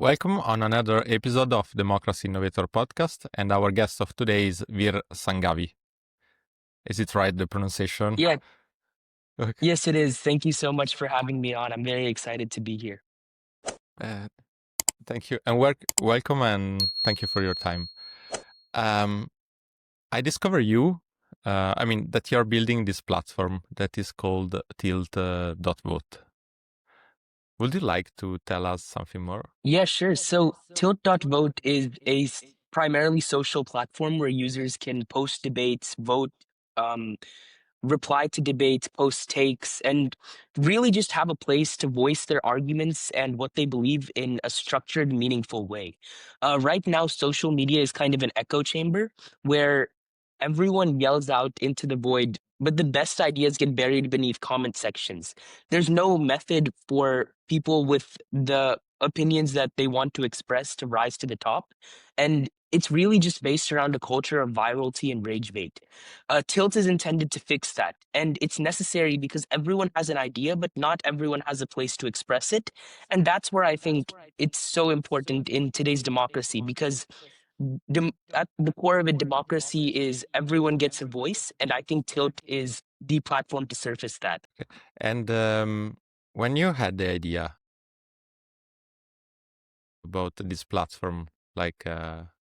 Welcome on another episode of Democracy Innovator Podcast, and our guest of today is Vir Sanghavi. Is it right, the pronunciation? Yeah, Okay. yes, it is. Thank you so much for having me on. I'm very excited to be here. Thank you, and welcome, and thank you for your time. I discover you, that you're building this platform that is called Tilt.vote. Would you like to tell us something more? Yeah, sure. So Tilt.vote is primarily social platform where users can post debates, vote, um, reply to debates, post takes, and really just have a place to voice their arguments and what they believe in a structured, meaningful way. Right now, social media is kind of an echo chamber where everyone yells out into the void, but the best ideas get buried beneath comment sections. There's no method for people with the opinions that they want to express to rise to the top. And it's really just based around a culture of virality and rage bait. Tilt is intended to fix that, and it's necessary because everyone has an idea, but not everyone has a place to express it. And that's where I think it's so important in today's democracy because at the core of a democracy is everyone gets a voice, and I think Tilt is the platform to surface that. And when you had the idea about this platform, like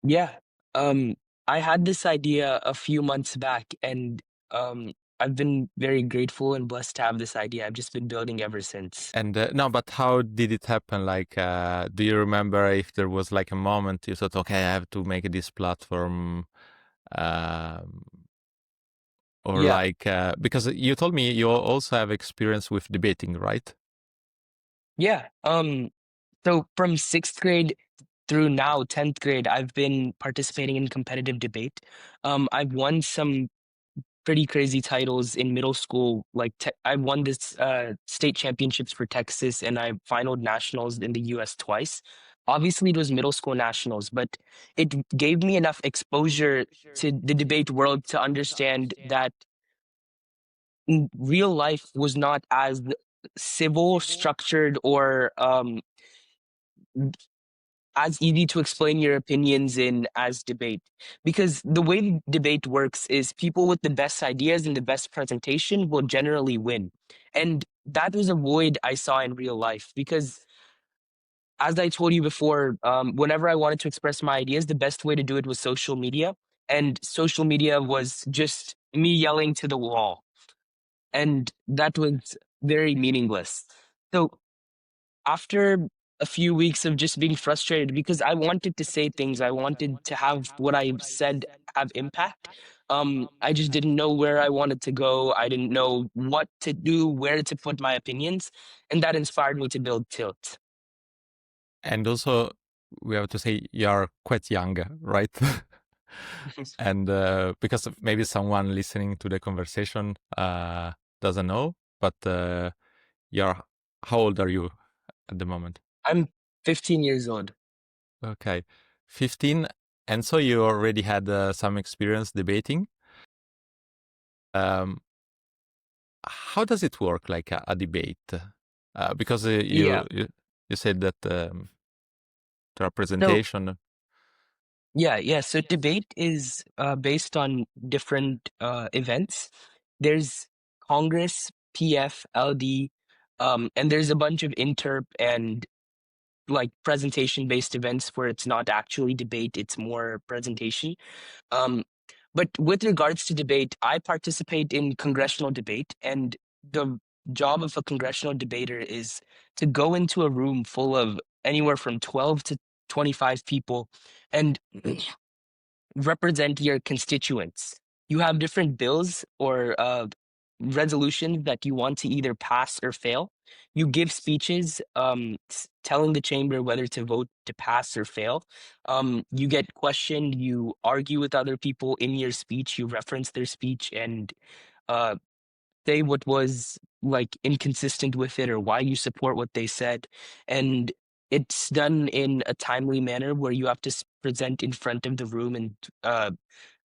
Yeah. Um, I had this idea a few months back, and I've been very grateful and blessed to have this idea. I've just been building ever since. And no, but how did it happen? Like, do you remember if there was like a moment you thought, okay, I have to make this platform, um, or Yeah. like, because you told me you also have experience with debating, right? Yeah. So from sixth grade through now 10th grade, I've been participating in competitive debate. I've won some pretty crazy titles in middle school. Like I won this state championships for Texas, and I finaled nationals in the U.S. twice. Obviously, it was middle school nationals, but it gave me enough exposure to the debate world to understand that real life was not as civil, structured, or as easy to explain your opinions in as debate. Because the way debate works is people with the best ideas and the best presentation will generally win. And that was a void I saw in real life because as I told you before, whenever I wanted to express my ideas, the best way to do it was social media. And social media was just me yelling to the wall. And that was very meaningless. So after a few weeks of just being frustrated because I wanted to say things, I wanted to have what I said have impact. I just didn't know where I wanted to go. I didn't know what to do, where to put my opinions, and that inspired me to build Tilt. And also, we have to say you're quite young, right? And because maybe someone listening to the conversation doesn't know, but you're how old are you at the moment? I'm 15 years old. Okay, 15, and so you already had some experience debating. Um, how does it work, like a debate? Because Yeah. you said that there are So presentation. yeah. So debate is based on different events. There's Congress, PF, LD, and there's a bunch of interp and like presentation based events where it's not actually debate, it's more presentation. Um, but with regards to debate, I participate in congressional debate, and the job of a congressional debater is to go into a room full of anywhere from 12 to 25 people and represent your constituents. You have different bills or resolutions that you want to either pass or fail. You give speeches telling the chamber whether to vote to pass or fail. You get questioned, you argue with other people in your speech, you reference their speech and uh, say what was like inconsistent with it or why you support what they said. And it's done in a timely manner where you have to present in front of the room and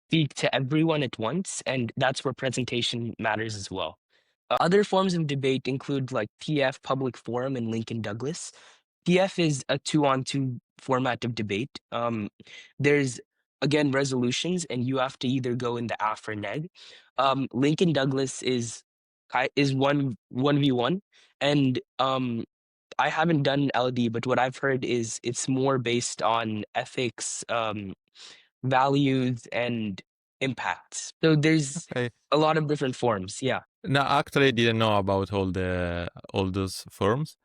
speak to everyone at once. And that's where presentation matters as well. Other forms of debate include like PF Public Forum and Lincoln Douglas. PF is a 2-on-2 format of debate. There's again resolutions, and you have to either go in the AF or neg. Lincoln Douglas is 1v1, and I haven't done LD, but what I've heard is it's more based on ethics, values, and impacts. So there's Okay. a lot of different forms. Yeah. No, actually, I didn't know about all those forms,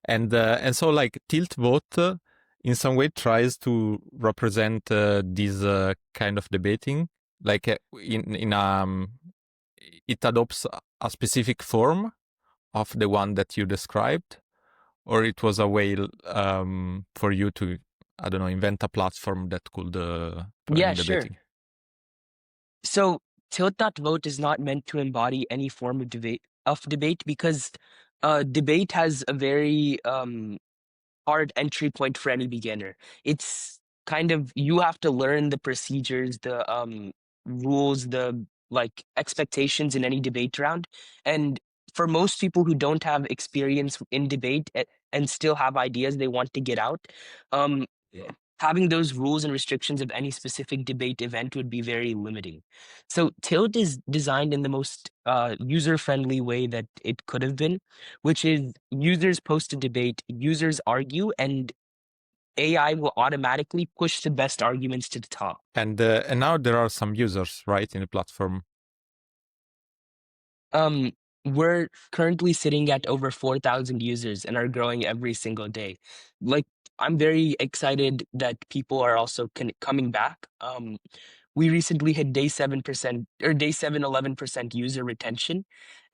and so like Tilt.vote in some way tries to represent this kind of debating, like in it adopts a specific form of the one that you described, or it was a way for you to, I don't know, invent a platform that could do Yeah, any sure. debating. So Tilt.vote is not meant to embody any form of debate because debate has a very hard entry point for any beginner. It's kind of you have to learn the procedures, the rules, the like expectations in any debate round. And for most people who don't have experience in debate and still have ideas they want to get out, um, having those rules and restrictions of any specific debate event would be very limiting. So Tilt is designed in the most user-friendly way that it could have been, which is users post a debate, users argue, and AI will automatically push the best arguments to the top. And now there are some users, right, in the platform. Um, we're currently sitting at over 4,000 users and are growing every single day. Like, I'm very excited that people are also coming back. We recently hit day 7% or day 7, 11% user retention.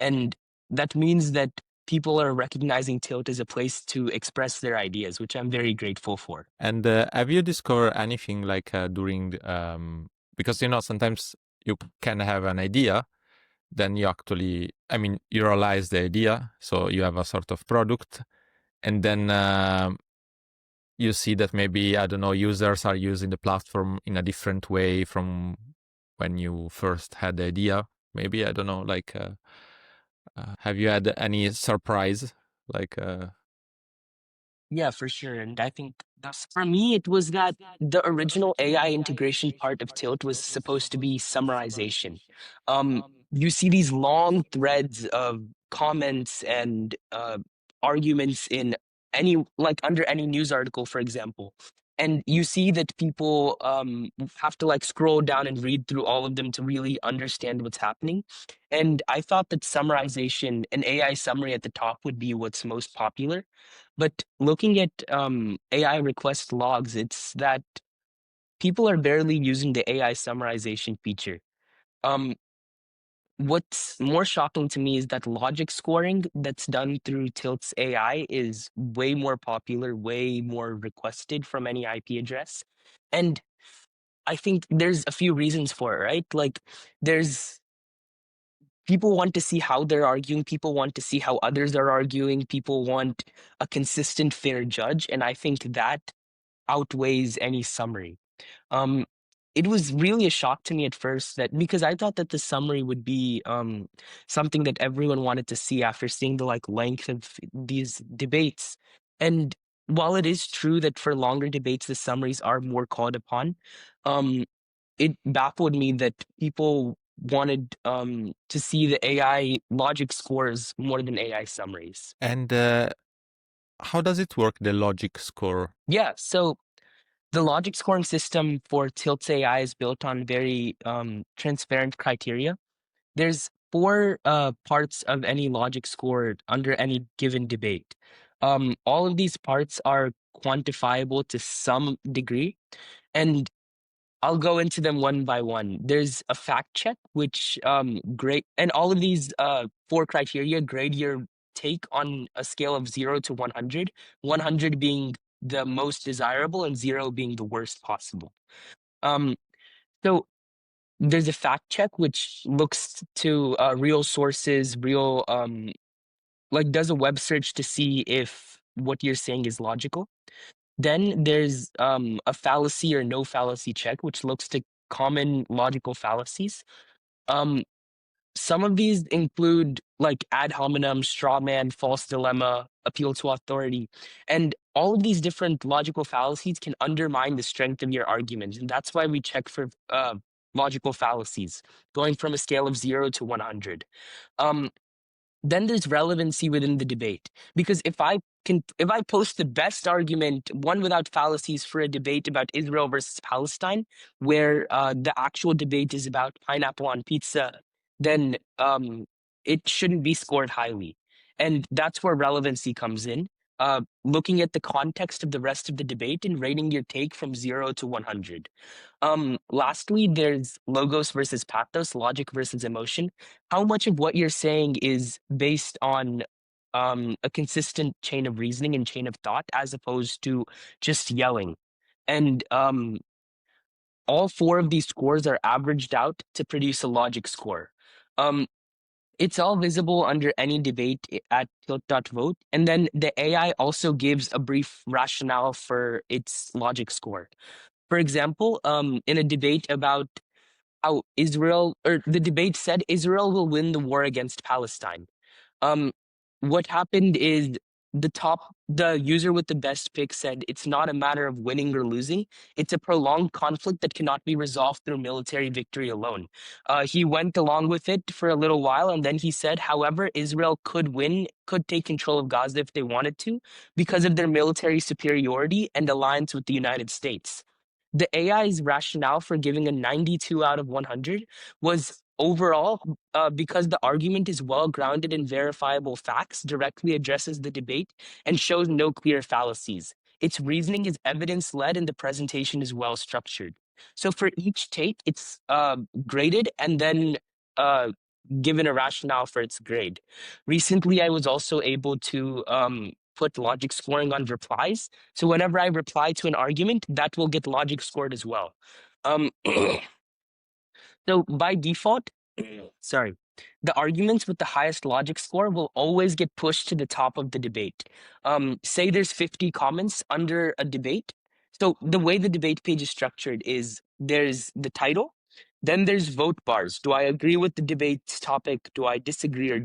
And that means that people are recognizing Tilt as a place to express their ideas, which I'm very grateful for. And have you discovered anything like during because sometimes you can have an idea, then you actually, I mean, you realize the idea, so you have a sort of product, and then you see that maybe, I don't know, users are using the platform in a different way from when you first had the idea. Maybe, I don't know, like, have you had any surprise? Like, Yeah, for sure. And I think that's for me, it was that the original AI integration part of Tilt was supposed to be summarization. You see these long threads of comments and arguments in any, like under any news article, for example. And you see that people have to like scroll down and read through all of them to really understand what's happening. And I thought that summarization, an AI summary at the top would be what's most popular. But looking at AI request logs, it's that people are barely using the AI summarization feature. Um, what's more shocking to me is that logic scoring that's done through Tilt's AI is way more popular, way more requested from any IP address. And I think there's a few reasons for it, right? Like there's people want to see how they're arguing, people want to see how others are arguing, people want a consistent, fair judge. And I think that outweighs any summary. Um, it was really a shock to me at first that because I thought that the summary would be something that everyone wanted to see after seeing the like length of these debates. And while it is true that for longer debates the summaries are more called upon, um, it baffled me that people wanted to see the AI logic scores more than AI summaries. and how does it work, the logic score? Yeah, so the logic scoring system for Tilt's AI is built on very transparent criteria. There's four parts of any logic score under any given debate. All of these parts are quantifiable to some degree, and I'll go into them one by one. There's a fact check, which grade, and all of these four criteria grade your take on a scale of 0 to 100. 100 being the most desirable, and zero being the worst possible. Um, so there's a fact check, which looks to real sources, real like does a web search to see if what you're saying is logical. Then there's a fallacy or no fallacy check, which looks to common logical fallacies. Um, some of these include like ad hominem, straw man, false dilemma, appeal to authority. And all of these different logical fallacies can undermine the strength of your argument. And that's why we check for logical fallacies, going from a scale of 0 to 100. Um, then there's relevancy within the debate, because if I post the best argument, one without fallacies, for a debate about Israel versus Palestine, where the actual debate is about pineapple on pizza, then it shouldn't be scored highly. And that's where relevancy comes in, looking at the context of the rest of the debate and rating your take from 0 to 100. Lastly, there's logos versus pathos, logic versus emotion. How much of what you're saying is based on a consistent chain of reasoning and chain of thought, as opposed to just yelling? And all four of these scores are averaged out to produce a logic score. Um, it's all visible under any debate at Tilt.vote. And then the AI also gives a brief rationale for its logic score. For example, in a debate about how Israel, or the debate said Israel will win the war against Palestine. Um, what happened is the user with the best pick said it's not a matter of winning or losing. It's a prolonged conflict that cannot be resolved through military victory alone. He went along with it for a little while, and then he said, however, Israel could win, could take control of Gaza if they wanted to, because of their military superiority and alliance with the United States. The AI's rationale for giving a 92 out of 100 was overall, because the argument is well grounded in verifiable facts, directly addresses the debate, and shows no clear fallacies. Its reasoning is evidence led, and the presentation is well structured. So for each take, it's graded and then given a rationale for its grade. Recently, I was also able to put logic scoring on replies. So whenever I reply to an argument, that will get logic scored as well. Um, so by default, sorry, the arguments with the highest logic score will always get pushed to the top of the debate. Say there's 50 comments under a debate. So the way the debate page is structured is there's the title, then there's vote bars. Do I agree with the debate's topic? Do I disagree, or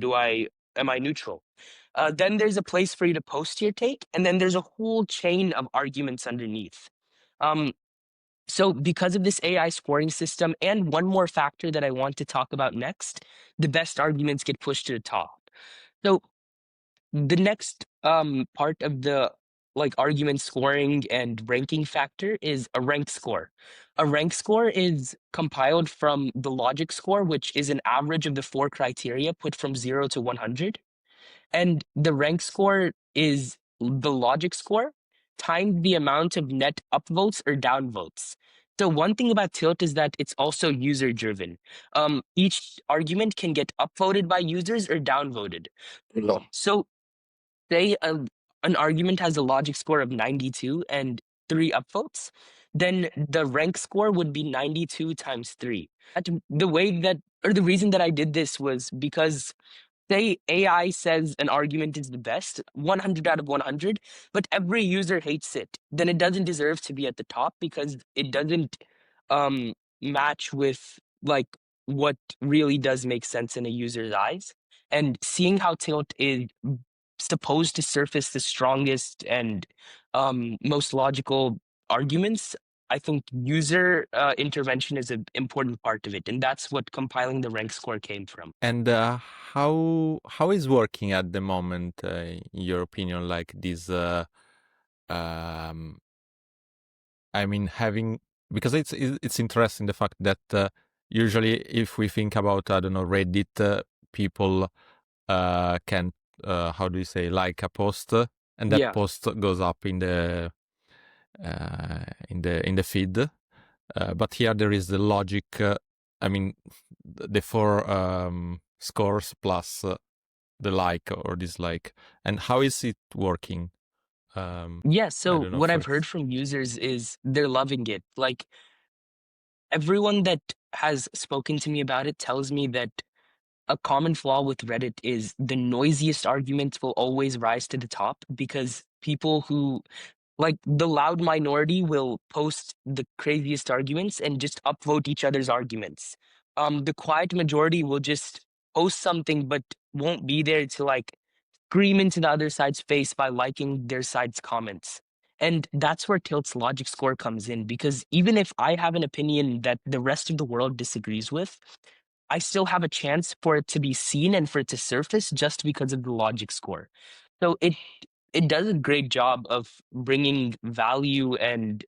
am I neutral? Then there's a place for you to post your take, and then there's a whole chain of arguments underneath. Um, so because of this AI scoring system, and one more factor that I want to talk about next, the best arguments get pushed to the top. So the next part of the like argument scoring and ranking factor is a rank score. A rank score is compiled from the logic score, which is an average of the four criteria put from 0 to 100. And the rank score is the logic score times the amount of net upvotes or downvotes. So one thing about Tilt is that it's also user driven. Each argument can get upvoted by users or downvoted. No. So say an argument has a logic score of 92 and 3 upvotes, then the rank score would be 92 times 3. The way that, or the reason that I did this was because, say AI says an argument is the best, 100 out of 100, but every user hates it, then it doesn't deserve to be at the top, because it doesn't um, match with like what really does make sense in a user's eyes. And seeing how Tilt is supposed to surface the strongest and most logical arguments, I think user intervention is an important part of it, and that's what compiling the rank score came from. And how is working at the moment, in your opinion, like this? Um, I mean, having, because it's interesting the fact that usually if we think about, I don't know, Reddit, people can, how do you say, like a post, and that Yeah. post goes up in the feed. But here there is the logic. I mean, the four scores plus the like or dislike. And how is it working? Yeah, I so don't know. what I've heard from users is they're loving it. Like everyone that has spoken to me about it tells me that a common flaw with Reddit is the noisiest arguments will always rise to the top, because people who, like, the loud minority will post the craziest arguments and just upvote each other's arguments. The quiet majority will just post something but won't be there to like scream into the other side's face by liking their side's comments. And that's where Tilt's logic score comes in, because even if I have an opinion that the rest of the world disagrees with, I still have a chance for it to be seen and for it to surface just because of the logic score. So it does a great job of bringing value and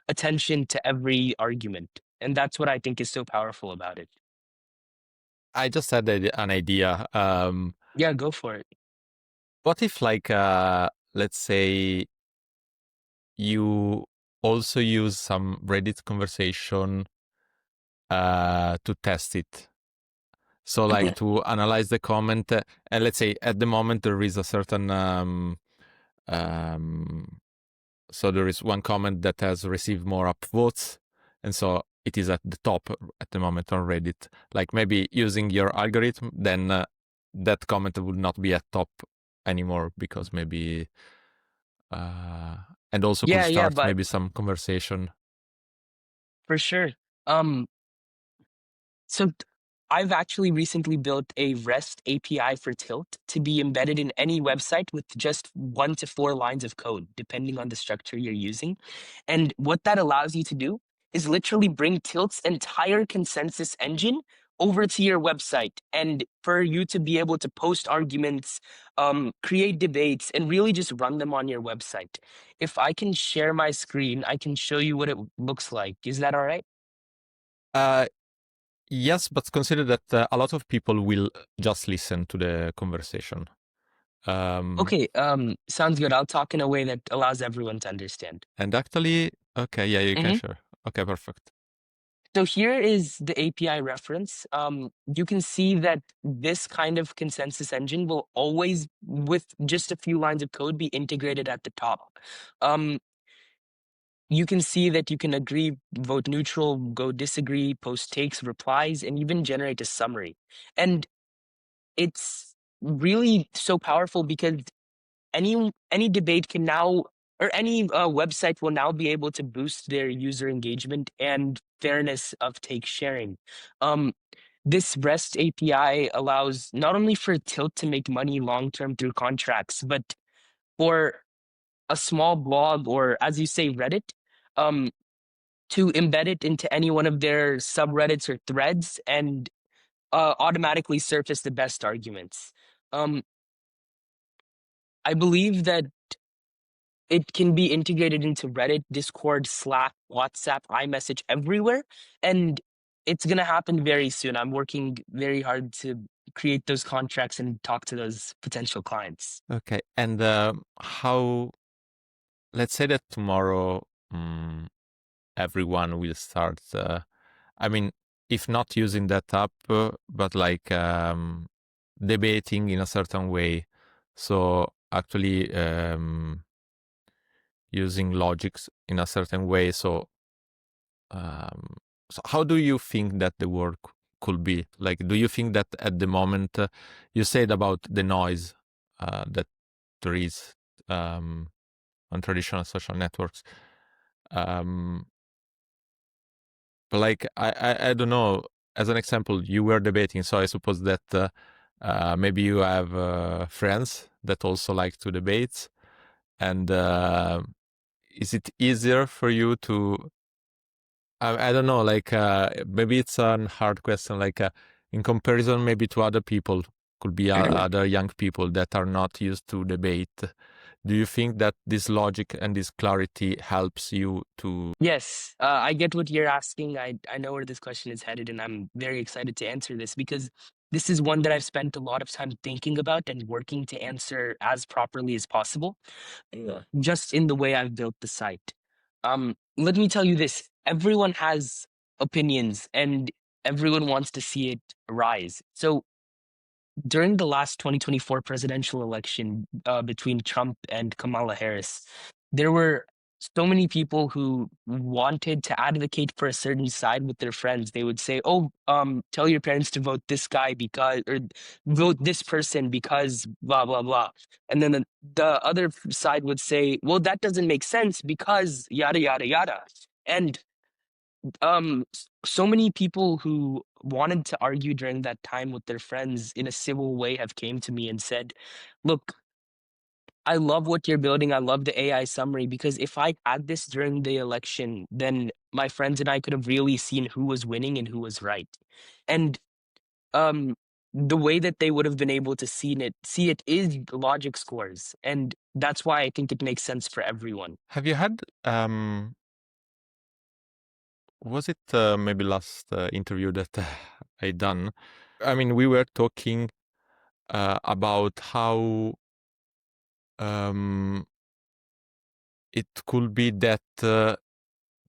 attention to every argument, and that's what I think is so powerful about it. I just had an idea. Yeah, go for it. What if, like, let's say you also use some Reddit conversation to test it? So, like, to analyze the comment, and let's say at the moment there is a certain um, so there is one comment that has received more upvotes, and so it is at the top at the moment on Reddit. Like, maybe using your algorithm, then that comment would not be at top anymore, because maybe and also could Yeah, start but maybe some conversation. for sure. Um, So I've actually recently built a REST API for Tilt to be embedded in any website with just 1 to 4 lines of code, depending on the structure you're using. And what that allows you to do is literally bring Tilt's entire consensus engine over to your website, and for you to be able to post arguments, create debates, and really just run them on your website. If I can share my screen, I can show you what it looks like. Is that all right? Uh, yes, but consider that a lot of people will just listen to the conversation. Okay, sounds good. I'll talk in a way that allows everyone to understand. And actually, okay, yeah, you can hmm share. Okay, perfect. So here is the API reference. You can see that this kind of consensus engine will always, with just a few lines of code, be integrated at the top. Um, you can see that you can agree, vote neutral, go disagree, post takes, replies, and even generate a summary. And it's really so powerful because any debate can now, or any website will now be able to boost their user engagement and fairness of take sharing. Um, this REST API allows not only for Tilt to make money long term through contracts, but for a small blog, or as you say, Reddit, um, to embed it into any one of their subreddits or threads and automatically surface the best arguments. Um, I believe that it can be integrated into Reddit, Discord, Slack, WhatsApp, iMessage, everywhere. And it's going to happen very soon. I'm working very hard to create those contracts and talk to those potential clients. Okay, and how? Let's say that tomorrow everyone will start. I mean, if not using that app, but like debating in a certain way. So actually using logics in a certain way. Um, so how do you think that the work could be? Like, do you think that at the moment you said about the noise that there is on traditional social networks? Um, but like, I don't know. As an example, you were debating, so I suppose that maybe you have friends that also like to debate, and is it easier for you to I don't know, like maybe it's a hard question, like in comparison maybe to other people, could be other young people that are not used to debate. Do you think that this logic and this clarity helps you to? Yes, I get what you're asking. I know where this question is headed, and I'm very excited to answer this because this is one that I've spent a lot of time thinking about and working to answer as properly as possible. Yeah. Just in the way I've built the site. Let me tell you this: everyone has opinions, and everyone wants to see it rise. So during the last 2024 presidential election between Trump and Kamala Harris, there were so many people who wanted to advocate for a certain side with their friends. They would say, "Oh, tell your parents to vote this guy because, or vote this person because blah blah blah," and then the other side would say, "Well, that doesn't make sense because yada yada yada," and so many people who wanted to argue during that time with their friends in a civil way have came to me and said, look, I love what you're building. I love the AI summary because if I had this during the election, then my friends and I could have really seen who was winning and who was right. And um the way that they would have been able to see it is logic scores. And that's why I think it makes sense for everyone. Have you had was it maybe last interview that I done? I mean, we were talking about how it could be that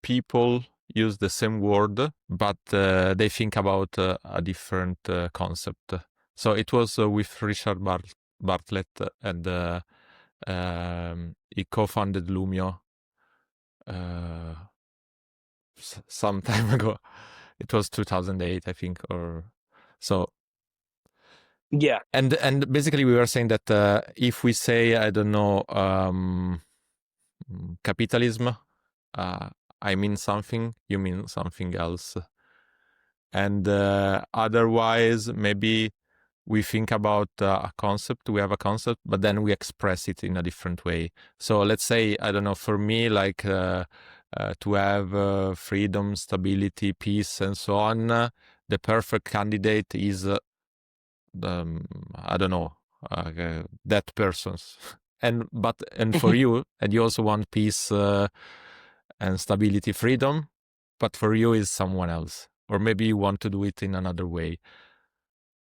people use the same word, but they think about a different concept. So it was with Richard Bartlett, and he co-founded Lumio some time ago. It was 2008, I think, or so. Yeah. And basically we were saying that if we say, I don't know, capitalism, I mean something, you mean something else. And otherwise, maybe we think about a concept, we have a concept, but then we express it in a different way. So let's say, I don't know, for me, like to have freedom, stability, peace, and so on, the perfect candidate is, I don't know, that person's. And for you, and you also want peace and stability, freedom, but for you is someone else, or maybe you want to do it in another way.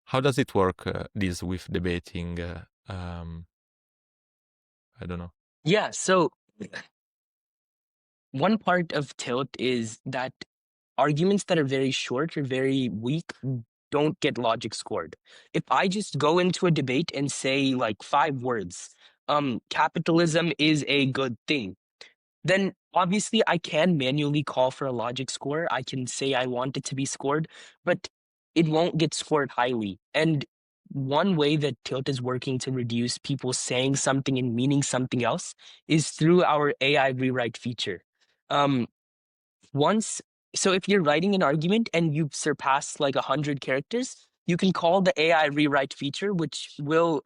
How does it work, this with debating? I don't know. Yeah. So one part of Tilt is that arguments that are very short or very weak don't get logic scored. If I just go into a debate and say like 5 words, capitalism is a good thing, then obviously I can manually call for a logic score. I can say I want it to be scored, but it won't get scored highly. And one way that Tilt is working to reduce people saying something and meaning something else is through our AI rewrite feature. Um, once, so if you're writing an argument and you've surpassed like 100 characters, you can call the AI rewrite feature, which will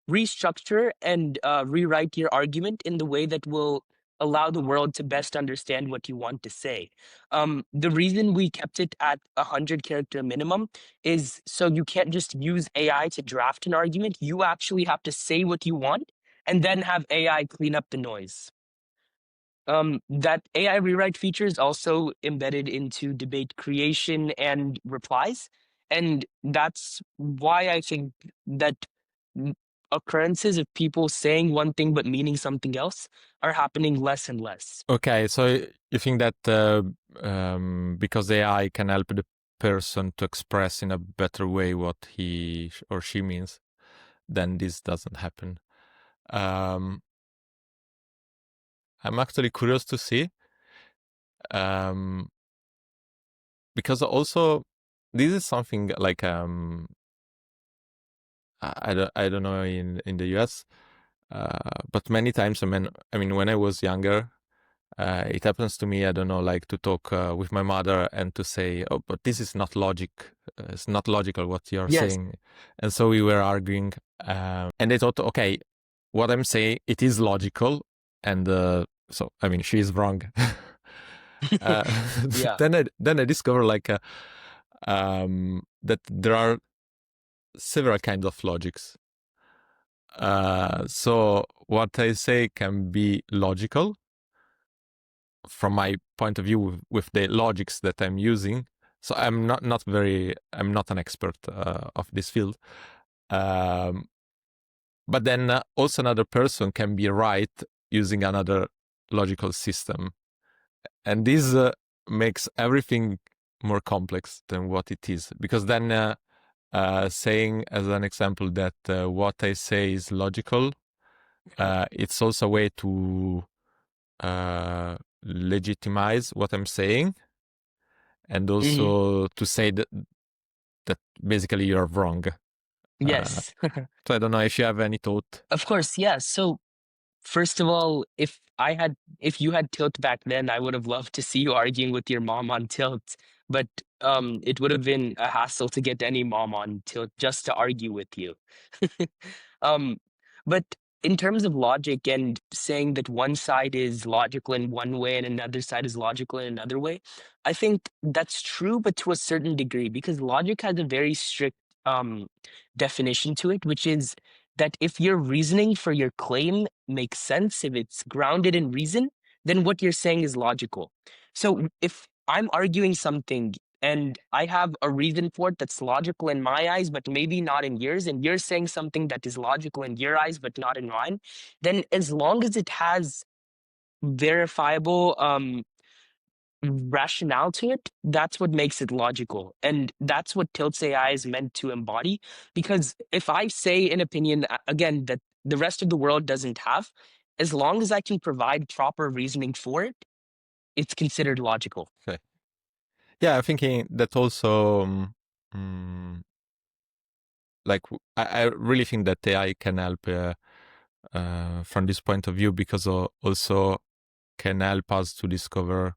restructure and rewrite your argument in the way that will allow the world to best understand what you want to say. The reason we kept it at 100 character minimum is so you can't just use AI to draft an argument. You actually have to say what you want and then have AI clean up the noise. That AI rewrite feature is also embedded into debate creation and replies. And that's why I think that occurrences of people saying one thing but meaning something else are happening less and less. Okay, so you think that because AI can help the person to express in a better way what he or she means, then this doesn't happen. I'm actually curious to see, because also this is something like I don't know in the US, but many times I mean when I was younger, it happens to me, I don't know, like to talk with my mother and to say, oh, but this is not logic. It's not logical what you're Yes. saying. And so we were arguing, and they thought, okay, what I'm saying, it is logical. And so, I mean, she is wrong. Yeah. Then I discovered like that there are several kinds of logics. So what I say can be logical from my point of view with the logics that I'm using. So I'm not an expert of this field. But then also another person can be right using another logical system. And this makes everything more complex than what it is. Because then saying as an example that what I say is logical, it's also a way to legitimize what I'm saying, and also to say that basically you're wrong. Yes. So I don't know if you have any thought. Of course, yeah. So First of all, if you had Tilt back then, I would have loved to see you arguing with your mom on Tilt. But it would have been a hassle to get any mom on Tilt just to argue with you. um, but in terms of logic and saying that one side is logical in one way and another side is logical in another way, I think that's true, but to a certain degree, because logic has a very strict um, definition to it, which is that if your reasoning for your claim makes sense, if it's grounded in reason, then what you're saying is logical. So if I'm arguing something and I have a reason for it that's logical in my eyes, but maybe not in yours, and you're saying something that is logical in your eyes, but not in mine, then as long as it has verifiable rationale to it, that's what makes it logical. And that's what Tilt's AI is meant to embody. Because if I say an opinion, again, that the rest of the world doesn't have, as long as I can provide proper reasoning for it, it's considered logical. Okay. Yeah, I'm thinking that also, mm, like, I really think that AI can help from this point of view, because also can help us to discover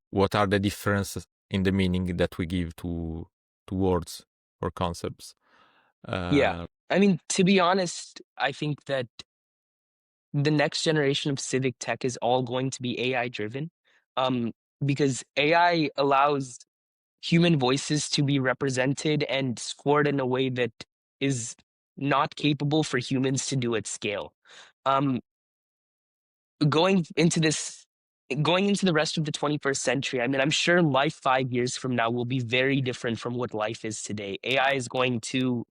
what are the differences in the meaning that we give to words or concepts. Yeah. Uh, I mean, to be honest, I think that the next generation of civic tech is all going to be AI driven, because AI allows human voices to be represented and scored in a way that is not capable for humans to do at scale. Um, going into this Going into the rest of the 21st century, I mean, I'm sure life 5 years from now will be very different from what life is today. AI is going to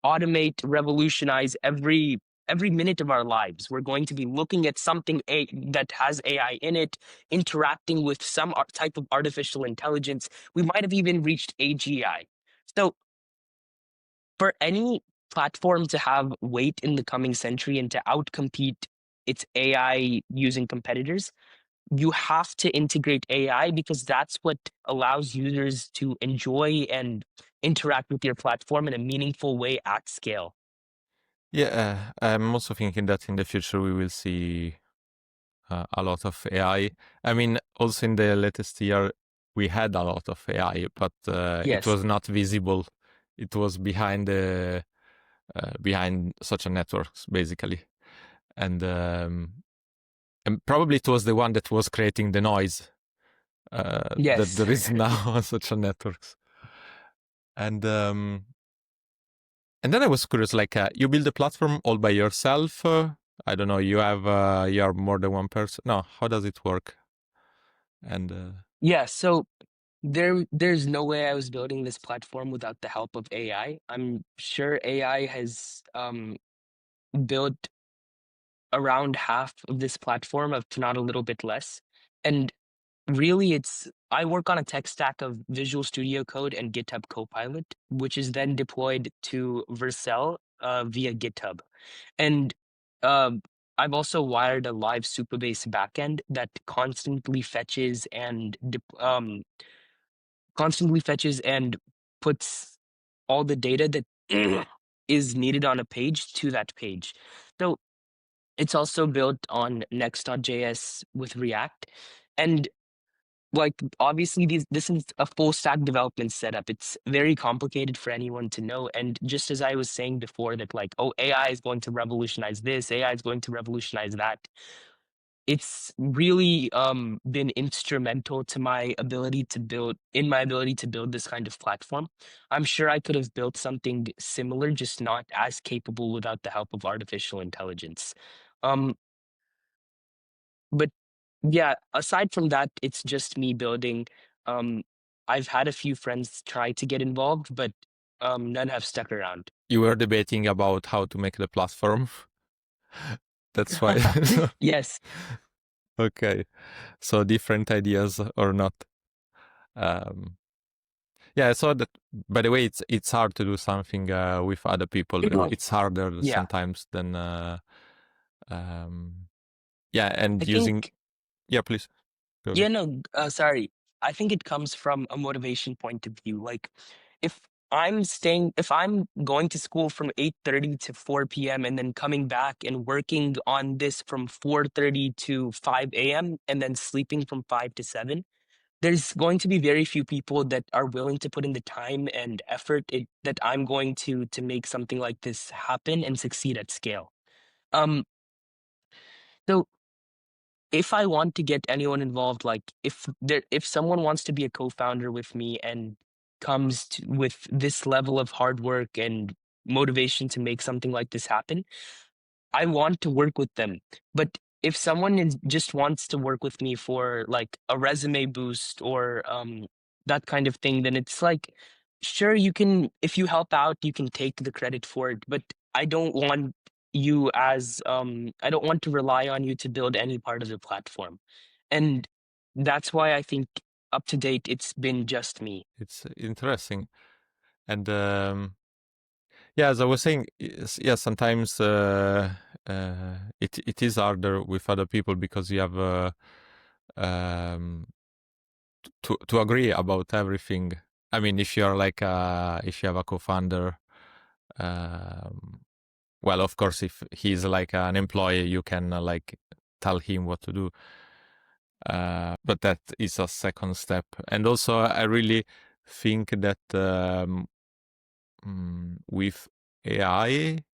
automate, revolutionize every minute of our lives. We're going to be looking at something that has AI in it, interacting with some type of artificial intelligence. We might have even reached AGI. So for any platform to have weight in the coming century and to outcompete its AI using competitors, you have to integrate AI, because that's what allows users to enjoy and interact with your platform in a meaningful way at scale. yeah, I'm also thinking that in the future we will see a lot of AI. I mean, also in the latest year, we had a lot of AI, but it Yes. was not visible. It was behind social networks, basically, and and probably it was the one that was creating the noise that Yes. there is now on social networks. And and then I was curious, like, you build a platform all by yourself. I don't know. You are more than one person. No, how does it work? And Yeah. So there's no way I was building this platform without the help of AI. I'm sure AI has built around half of this platform, if not a little bit less. And really, I work on a tech stack of Visual Studio Code and GitHub Copilot, which is then deployed to Vercel via GitHub. And um, I've also wired a live Supabase backend that constantly fetches and puts all the data that is needed on a page to that page. So it's also built on Next.js with React. And like obviously this is a full stack development setup. It's very complicated for anyone to know. And just as I was saying before, that like, oh, AI is going to revolutionize this, AI is going to revolutionize that. It's really been instrumental to my ability to build this kind of platform. I'm sure I could have built something similar, just not as capable without the help of artificial intelligence. Um, but yeah, aside from that, it's just me building. Um, I've had a few friends try to get involved, but none have stuck around. you were debating about how to make the platform. That's why. Yes. Okay, so different ideas or not. Um, yeah, I saw that. By the way, it's hard to do something with other people. It's harder Yeah. sometimes than um, yeah, I and think, using, yeah, please go yeah, ahead. no, sorry. I think it comes from a motivation point of view. Like, if if I'm going to school from 8:30 to 4 p.m. and then coming back and working on this from 4:30 to 5 a.m. and then sleeping from 5 to 7, there's going to be very few people that are willing to put in the time and effort that I'm going to make something like this happen and succeed at scale. Um, so if I want to get anyone involved, like if someone wants to be a co-founder with me and with this level of hard work and motivation to make something like this happen, I want to work with them. But if someone just wants to work with me for like a resume boost or that kind of thing, then it's like, sure, you can, if you help out, you can take the credit for it. But I don't want I don't want to rely on you to build any part of the platform. And that's why I think up to date, it's been just me. It's interesting. And yeah, as I was saying, yeah, sometimes it is harder with other people because you have um, to agree about everything. I mean, if you're like if you have a co-founder, um, well, of course, if he's like an employee, you can like tell him what to do. But that is a second step. And also, I really think that with AI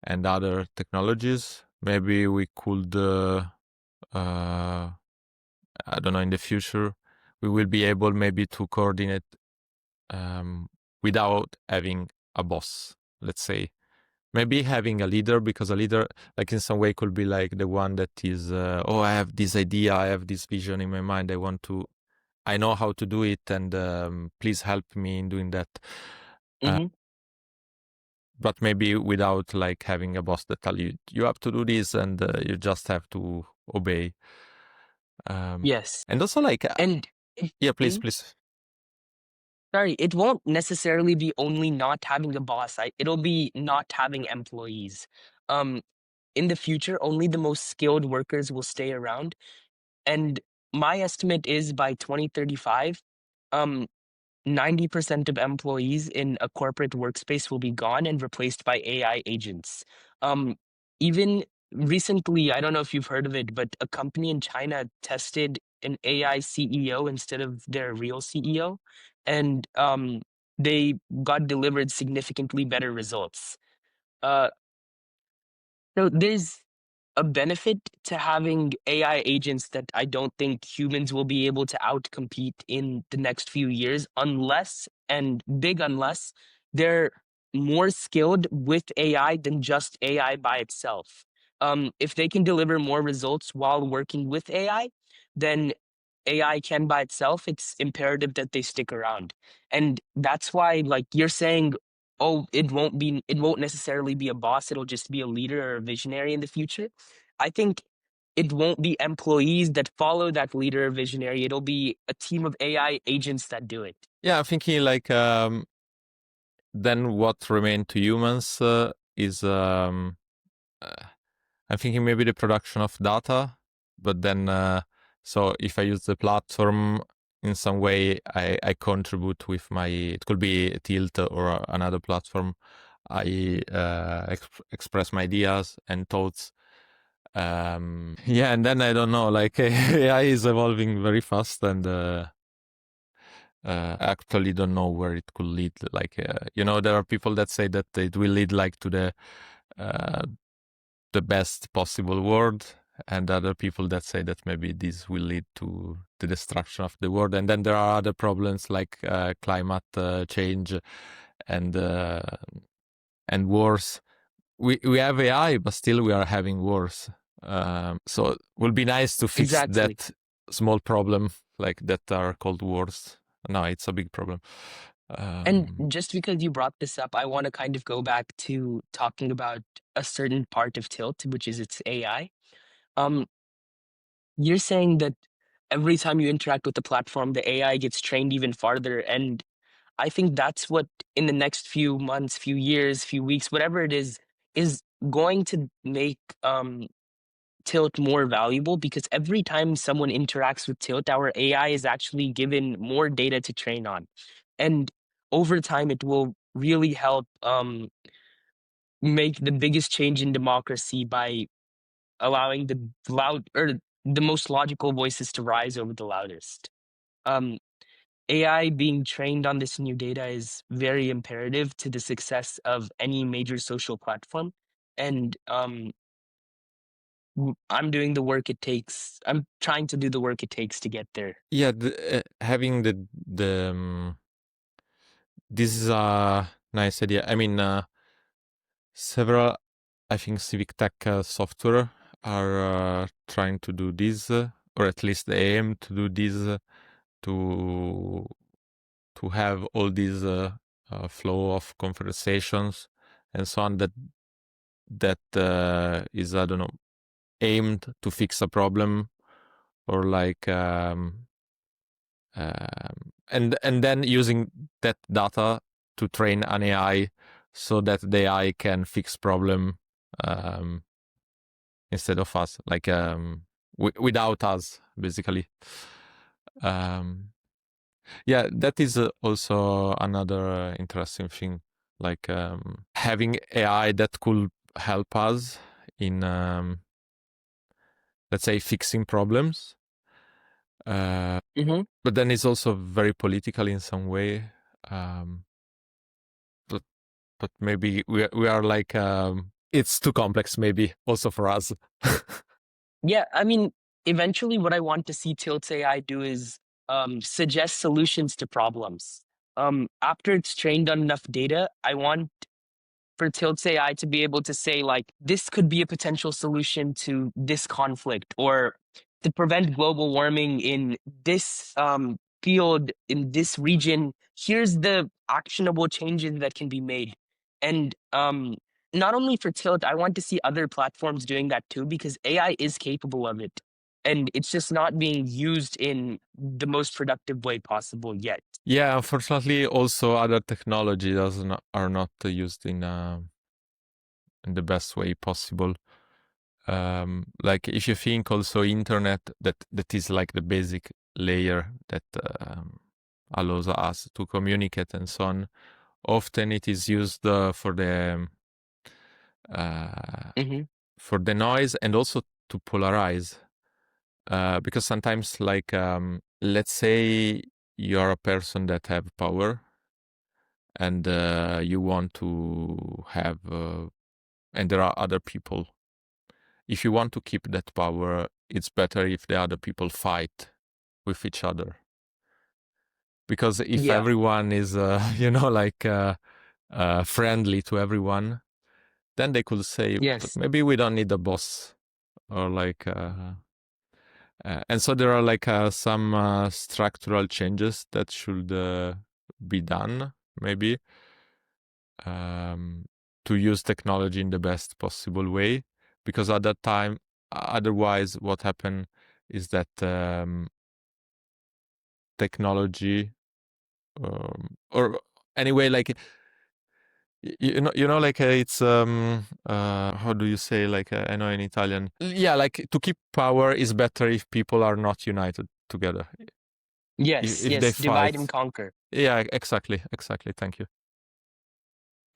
and other technologies, maybe we could, I don't know, in the future, we will be able maybe to coordinate without having a boss, let's say. Maybe having a leader, because a leader, like in some way, could be like the one that is, oh, I have this idea, I have this vision in my mind, I know how to do it, and please help me in doing that. Hmm. But maybe without like having a boss that tell you you have to do this, and you just have to obey. Yes. And also like, And yeah, please, mhm. please. Sorry, it won't necessarily be only not having a boss. It'll be not having employees. Um, in the future, only the most skilled workers will stay around. And my estimate is by 2035, um, 90% of employees in a corporate workspace will be gone and replaced by AI agents. Um, even recently, I don't know if you've heard of it, but a company in China tested an AI CEO instead of their real CEO, and they got delivered significantly better results. Uh, so there's a benefit to having AI agents that I don't think humans will be able to outcompete in the next few years, unless they're more skilled with AI than just AI by itself. If they can deliver more results while working with AI, then AI can by itself, it's imperative that they stick around. And that's why, like you're saying, oh, it won't necessarily be a boss, it'll just be a leader or a visionary in the future. I think it won't be employees that follow that leader or visionary, it'll be a team of AI agents that do it. Yeah, I'm thinking like then what remain to humans is uh, I'm thinking maybe the production of data, but then so if I use the platform in some way, I contribute with my. It could be Tilt or another platform. I express my ideas and thoughts. Yeah, and then I don't know. Like AI is evolving very fast, and I actually don't know where it could lead. Like there are people that say that it will lead like to uh, the best possible world, and other people that say that maybe this will lead to the destruction of the world. And then there are other problems like climate change and uh, and wars. We have AI, but still we are having wars. So it will be nice to fix Exactly. that small problem like that are called wars. No, it's a big problem. And Um, just because you brought this up, I want to kind of go back to talking about a certain part of Tilt, which is its AI. Um, you're saying that every time you interact with the platform, the AI gets trained even farther. And I think that's what in the next few months, few years, few weeks, whatever it is going to make Tilt more valuable because every time someone interacts with Tilt, our AI is actually given more data to train on. And over time it will really help make the biggest change in democracy by allowing the loud or the most logical voices to rise over the loudest. Um, AI being trained on this new data is very imperative to the success of any major social platform. And I'm doing the work it takes. I'm trying to do the work it takes to get there. Yeah, having the this is a nice idea. I mean, several, I think, civic tech software are trying to do this, or at least they aim to do this, to have all these flow of conversations and so on, that is, I don't know, aimed to fix a problem, or like and then using that data to train an AI so that the AI can fix problem instead of us, like without us, basically. Yeah, that is also another interesting thing, like having AI that could help us in, let's say, fixing problems. But then it's also very political in some way. But maybe we are like, it's too complex, maybe also for us. Yeah, I mean, eventually what I want to see Tilt AI do is suggest solutions to problems. After it's trained on enough data, I want for Tilt AI to be able to say, like, this could be a potential solution to this conflict, or to prevent global warming in this field, in this region. Here's the actionable changes that can be made. And not only for Tilt, I want to see other platforms doing that too, because AI is capable of it. And it's just not being used in the most productive way possible yet. Yeah, unfortunately, also other technology are not used in the best way possible. Like if you think also internet, that is like the basic layer that allows us to communicate and so on. Often it is used Hmm. for the noise and also to polarize. Because sometimes, like, let's say you're a person that have power, and you want to have, and there are other people. If you want to keep that power, it's better if the other people fight with each other. Because if Yeah. everyone is, like friendly to everyone, then they could say, but Yes. maybe we don't need a boss, or like. And so there are like some structural changes that should be done, maybe, to use technology in the best possible way. Because at that time, otherwise, what happened is that technology, or anyway, like like it's how do you say, like I know in Italian, yeah, like to keep power is better if people are not united together. Yes. If they Yes. Divide and fight. conquer. Yeah, exactly. Thank you.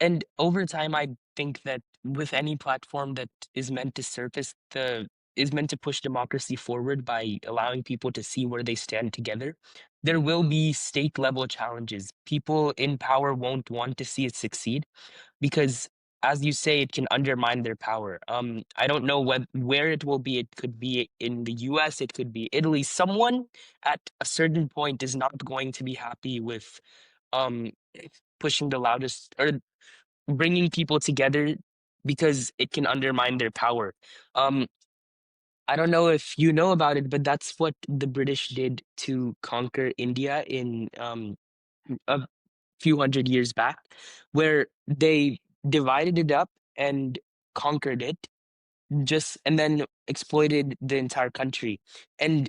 And over time, I think that with any platform that is meant to is meant to push democracy forward by allowing people to see where they stand together, there will be state level challenges. People in power won't want to see it succeed because, as you say, it can undermine their power. I don't know where it will be. It could be in the US, it could be Italy. Someone at a certain point is not going to be happy with um pushing the loudest or bringing people together because it can undermine their power. Um, I don't know if you know about it, but that's what the British did to conquer India in a few hundred years back, where they divided it up and conquered it, just and then exploited the entire country. And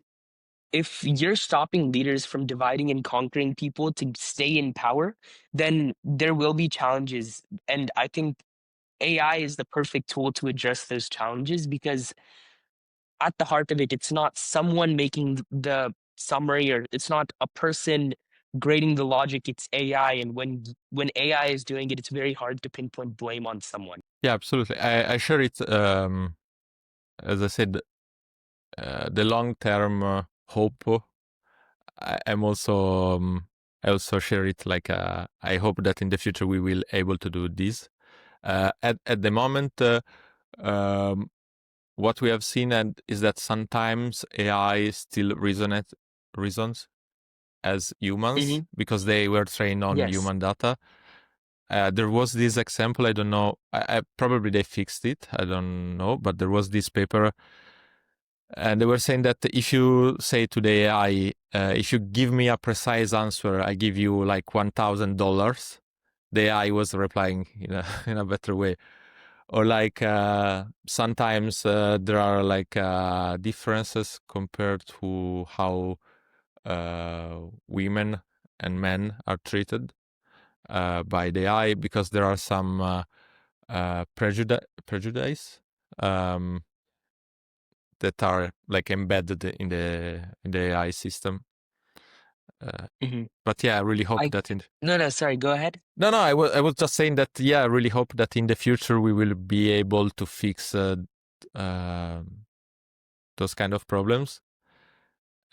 if you're stopping leaders from dividing and conquering people to stay in power, then there will be challenges. And I think AI is the perfect tool to address those challenges because at the heart of it, it's not someone making the summary or it's not a person grading the logic, it's AI, and when AI is doing it, it's very hard to pinpoint blame on someone. Yeah, absolutely. I share it. As I said, the long-term hope. I'm also I also share it. Like I hope that in the future we will able to do this. At the moment, um, what we have seen is that sometimes AI still reasons as humans Hmm. because they were trained on Yes. human data. There was this example. I don't know. Probably they fixed it. I don't know. But there was this paper, and they were saying that if you say to the AI, if you give me a precise answer, I give you like $1,000. The AI was replying in a in a better way. Or like sometimes there are like differences compared to how women and men are treated by the AI because there are some prejudice um, that are like embedded in the AI system. Hmm. But yeah, I really hope I that in No, no, sorry, go ahead. no, I was just saying that yeah, I really hope that in the future we will be able to fix uh, those kind of problems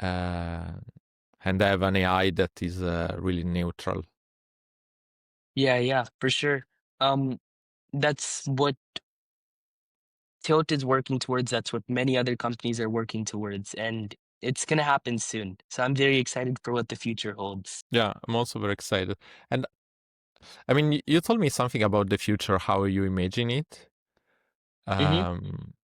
uh, and have an AI that is really neutral. Yeah, yeah, for sure. Um, that's what Tilt is working towards. That's what many other companies are working towards, and it's gonna happen soon. So I'm very excited for what the future holds. Yeah, I'm also very excited. And I mean, you told me something about the future, how you imagine it. Hmm. Um,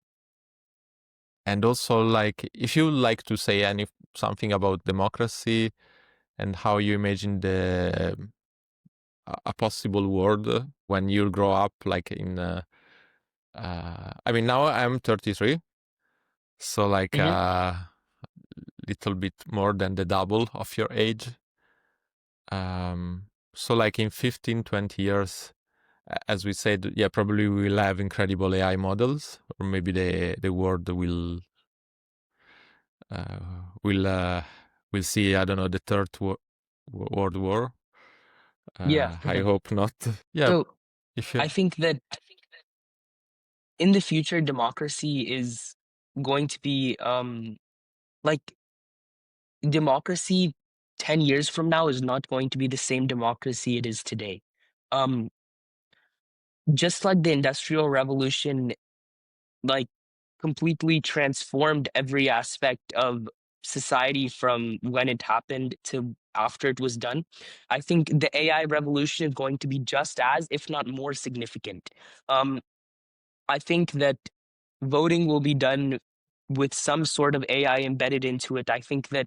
and also, like, if you like to say something about democracy and how you imagine a possible world when you grow up, like in, I mean, now I'm 33, so like Hmm. a little bit more than the double of your age. So like in 15, 20 years, as we said, yeah, probably we will have incredible AI models, or maybe the world uh, will will see, I don't know, the world war. Yeah. I hope not. Yeah, So if you I think that in the future, democracy is going to be like democracy 10 years from now is not going to be the same democracy it is today. Um, just like the Industrial Revolution, like completely transformed every aspect of society from when it happened to after it was done. I think the AI revolution is going to be just as, if not more significant. Um, I think that voting will be done with some sort of AI embedded into it. I think that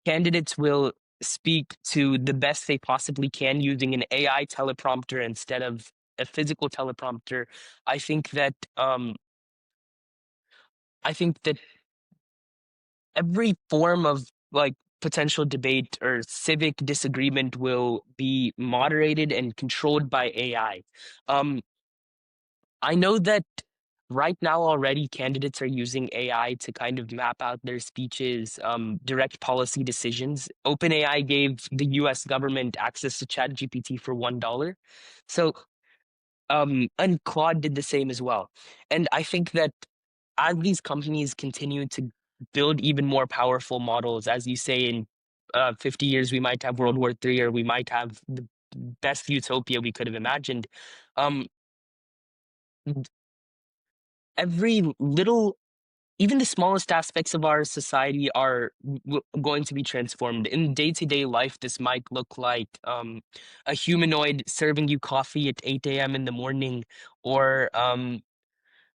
candidates will speak to the best they possibly can using an AI teleprompter instead of a physical teleprompter. I think that I think that every form of like potential debate or civic disagreement will be moderated and controlled by AI. Um, I know that right now already candidates are using AI to kind of map out their speeches, direct policy decisions. OpenAI gave the US government access to ChatGPT for $1. So, and Claude did the same as well. And I think that as these companies continue to build even more powerful models, as you say, in 50 years, we might have World War III, or we might have the best utopia we could have imagined. Um, every little even the smallest aspects of our society are going to be transformed. In day-to-day life, this might look like a humanoid serving you coffee at 8 a.m. in the morning, or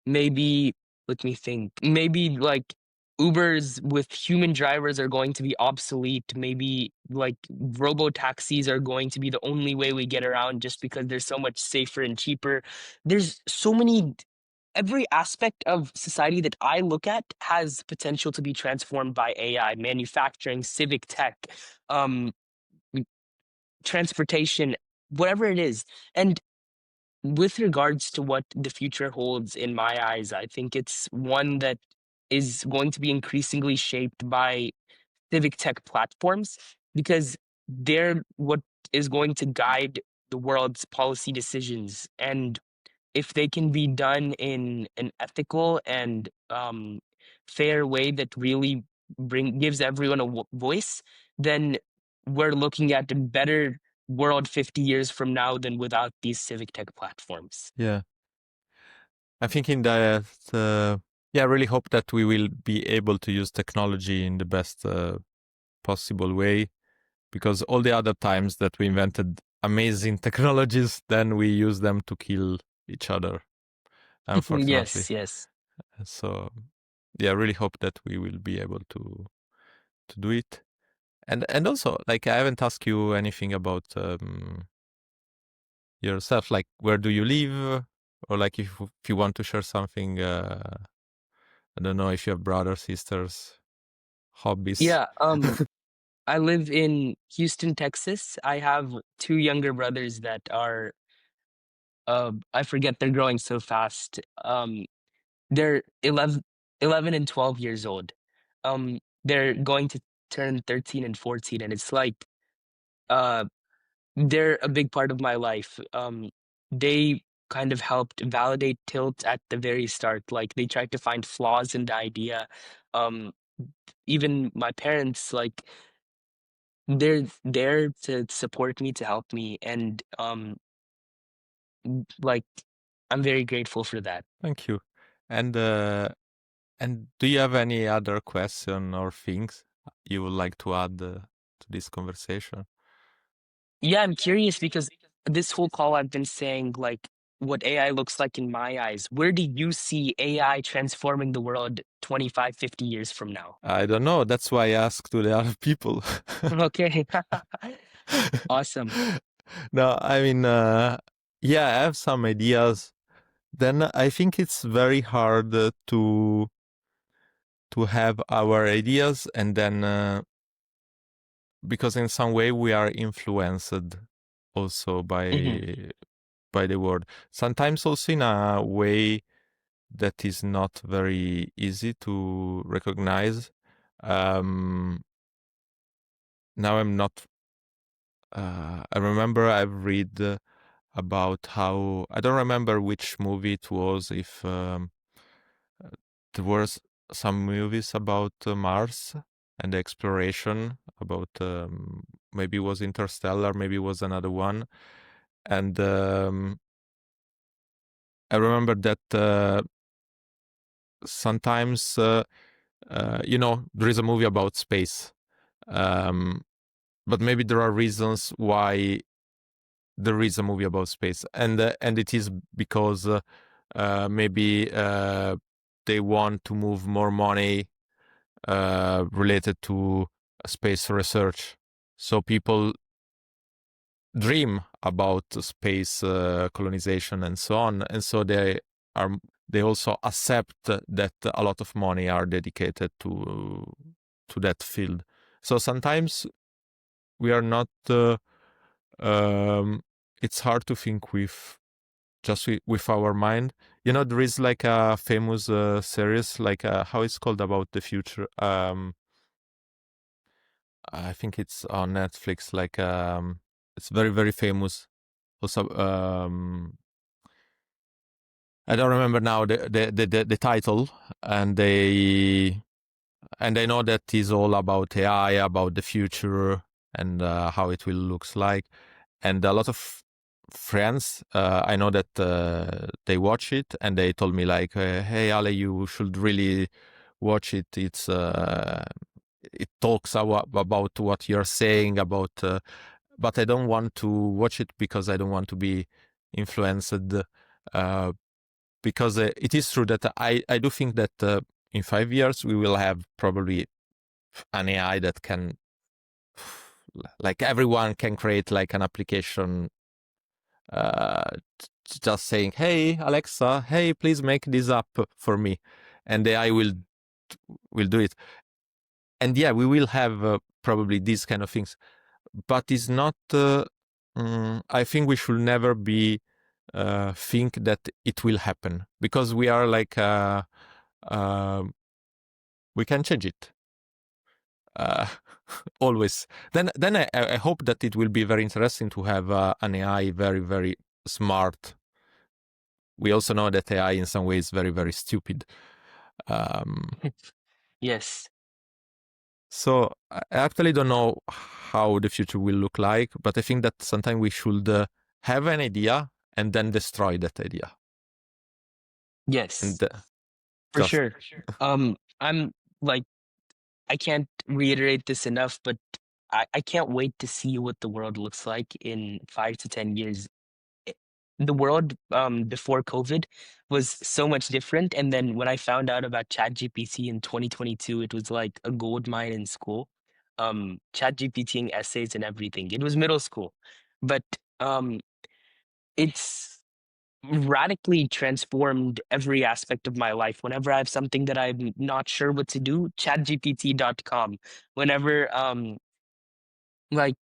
maybe, let me think, maybe like Ubers with human drivers are going to be obsolete. Maybe like robo taxis are going to be the only way we get around just because they're so much safer and cheaper. There's so many every aspect of society that I look at has potential to be transformed by AI, manufacturing, civic tech, um, transportation, whatever it is. And with regards to what the future holds, in my eyes, I think it's one that is going to be increasingly shaped by civic tech platforms because they're what is going to guide the world's policy decisions. And if they can be done in an ethical and fair way that really gives everyone a voice, then we're looking at a better world 50 years from now than without these civic tech platforms. Yeah. I'm thinking that, I really hope that we will be able to use technology in the best possible way, because all the other times that we invented amazing technologies, then we use them to kill each other, unfortunately. Yes, yes. So, yeah, I really hope that we will be able to do it. And also, like, I haven't asked you anything about yourself, like where do you live, or like if you want to share something. I don't know if you have brothers, sisters, hobbies. Yeah, I live in Houston, Texas. I have two younger brothers that are I forget, they're growing so fast. They're 11 and 12 years old. They're going to turn 13 and 14, and it's like uh they're a big part of my life. They kind of helped validate Tilt at the very start. Like, they tried to find flaws in the idea. Um, Even my parents, like, they're there to support me, to help me, and like, I'm very grateful for that. Thank you. And and do you have any other question or things you would like to add to this conversation? Yeah, I'm curious because this whole call I've been saying, like, what AI looks like in my eyes. Where do you see AI transforming the world 25, 50 years from now? I don't know. That's why I asked to the other people. Okay. Awesome. No, I mean, yeah, I have some ideas. Then I think it's very hard to have our ideas, and then because in some way we are influenced also Hmm. by the world. Sometimes also in a way that is not very easy to recognize. Um, Now I'm not. I remember I've read about how, I don't remember which movie it was. If there was some movies about Mars and the exploration, about maybe it was Interstellar, maybe it was another one, and I remember that sometimes there is a movie about space, um, but maybe there are reasons why there is a movie about space, and it is because maybe they want to move more money related to space research. So people dream about space colonization and so on, and so are they also accept that a lot of money are dedicated to that field. So sometimes we are not. It's hard to think with just with our mind. There is like a famous series, like how it's called, about the future. I think it's on Netflix. Like it's very very famous. Also, I don't remember now the title, and I know that is all about AI, about the future, and how it will looks like. And a lot of friends, I know that they watch it, and they told me like, "Hey, Ale, you should really watch it. It talks about what you're saying about." But I don't want to watch it because I don't want to be influenced. Uh, because it is true that I do think that in 5 years we will have probably an AI that can, like, everyone can create like an application, uh, just saying, "Hey Alexa, hey, please make this app for me," and the AI will do it. And yeah, we will have probably these kind of things, but it's not. I think we should never be think that it will happen, because we are like uh, we can change it. Uh, always. Then I hope that it will be very interesting to have an AI very, very smart. We also know that AI in some ways is very, very stupid. Yes. So I actually don't know how the future will look like, but I think that sometimes we should have an idea and then destroy that idea. Yes, And for just, sure. I'm like, I can't reiterate this enough, but I can't wait to see what the world looks like in 5 to 10 years. I- The world before COVID was so much different. And then when I found out about ChatGPT in 2022, it was like a gold mine in school. ChatGPTing essays and everything. It was middle school. But um it's radically transformed every aspect of my life. Whenever I have something that I'm not sure what to do, chatgpt.com. Whenever like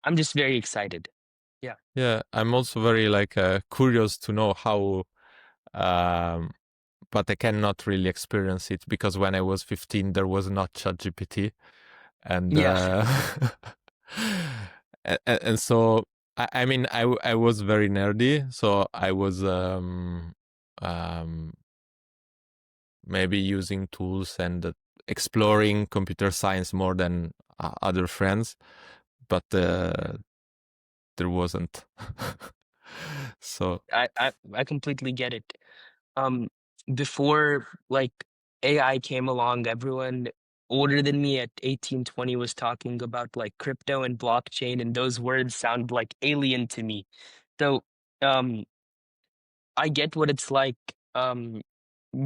I'm just very excited. Yeah. yeah, I'm also very like curious to know how, um, but I cannot really experience it because when I was 15, there was not ChatGPT. And Yeah. and so I mean I was very nerdy, so I was um, maybe using tools and exploring computer science more than other friends, but there wasn't. So I completely get it. Um Before like AI came along, everyone older than me at 18, 20 was talking about like crypto and blockchain, and those words sound like alien to me. So um I get what it's like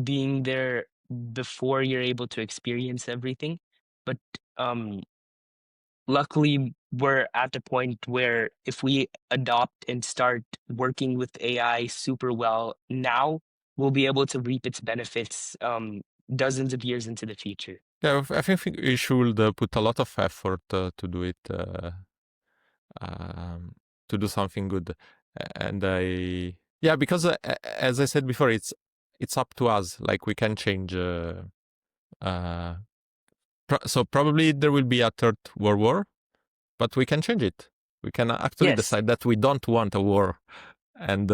being there before you're able to experience everything. But um luckily we're at a point where if we adopt and start working with AI super well now, we'll be able to reap its benefits dozens of years into the future. yeah, I think we should put a lot of effort to do it, um, to do something good. And yeah, because as I said before, it's up to us. Like we can change. Uh, so probably there will be a third world war, but we can change it. We can actually Yes, decide that we don't want a war, and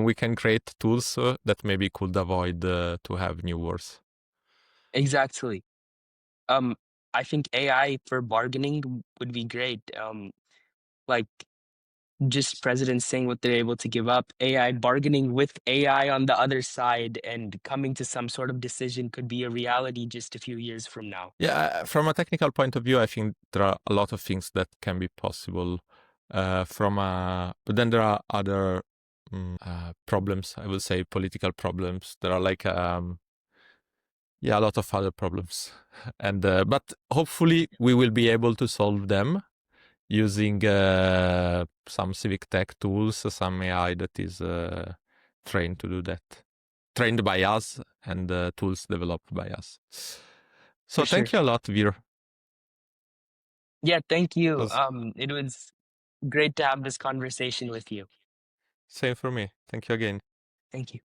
we can create tools that maybe could avoid to have new wars. exactly. um I think AI for bargaining would be great. Like just presidents saying what they're able to give up, AI bargaining with AI on the other side, and coming to some sort of decision could be a reality just a few years from now. Yeah, from a technical point of view, I think there are a lot of things that can be possible. But then there are other problems. I will say political problems. There are like yeah, a lot of other problems, and but hopefully we will be able to solve them using some civic tech tools, some AI that is trained to do that, trained by us, and tools developed by us. For So sure. thank you a lot, Vir. Yeah, thank you. Was It was great to have this conversation with you. same for me. Thank you again. Thank you.